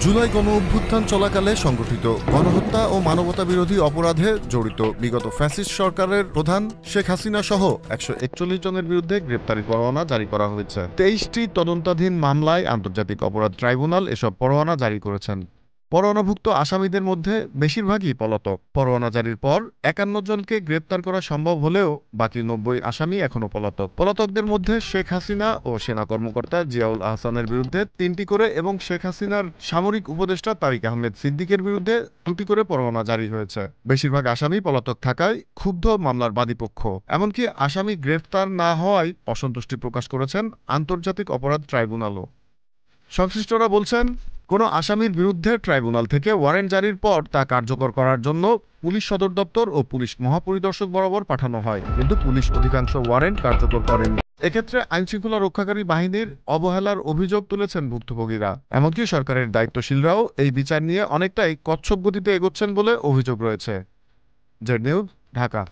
জুলাই গণঅভ্যুত্থান চলাকালে সংগঠিত গণহত্যা ও মানবতাবিরোধী অপরাধে জড়িত বিগত ফ্যাসিস্ট সরকারের প্রধান শেখ হাসিনা সহ ১৪১ জনের বিরুদ্ধে গ্রেপ্তারি পরোয়ানা জারি করা হয়েছে। ২৩টি তদন্তাধীন মামলায় আন্তর্জাতিক অপরাধ ট্রাইব্যুনাল এসব পরোয়ানা জারি করেছেন। পরোয়ানাভুক্ত আসামিদের মধ্যে বেশিরভাগই পলাতক। পরোয়ানা জারির পর ৫১ জনকে গ্রেপ্তার করা সম্ভব হলেও বাকি ৯০ আসামি এখনো পলাতক। পলাতকদের মধ্যে শেখ হাসিনা ও সেনা কর্মকর্তা জিয়াউল আহসানের বিরুদ্ধে ৩টি করে এবং শেখ হাসিনার সামরিক উপদেষ্টা তারিক আহমেদ সিদ্দিকের বিরুদ্ধে ২টি করে পরোয়ানা জারি হয়েছে। বেশিরভাগ আসামি পলাতক থাকায় ক্ষুব্ধ মামলার বাদীপক্ষ। এমনকি আসামি গ্রেফতার না হওয়ায় অসন্তুষ্টি প্রকাশ করেছেন আন্তর্জাতিক অপরাধ ট্রাইব্যুনালও। সংশ্লিষ্টরা বলছেন, কোনো আসামির বিরুদ্ধে ট্রাইব্যুনাল থেকে ওয়ারেন্ট জারির পর তা কার্যকর করার জন্য পুলিশ সদর দপ্তর ও পুলিশ মহাপরিদর্শক বরাবর পাঠানো হয়, কিন্তু পুলিশ অধিকাংশ ওয়ারেন্ট কার্যকর করেনি। এক্ষেত্রে আইনশৃঙ্খলা রক্ষাকারী বাহিনীর অবহেলার অভিযোগ তুলেছেন ভুক্তভোগীরা। এমনকি সরকারের দায়িত্বশীলরাও এই বিচার নিয়ে অনেকটাই কচ্ছপ গতিতে এগোচ্ছেন বলে অভিযোগ রয়েছে। Z news, Dhaka.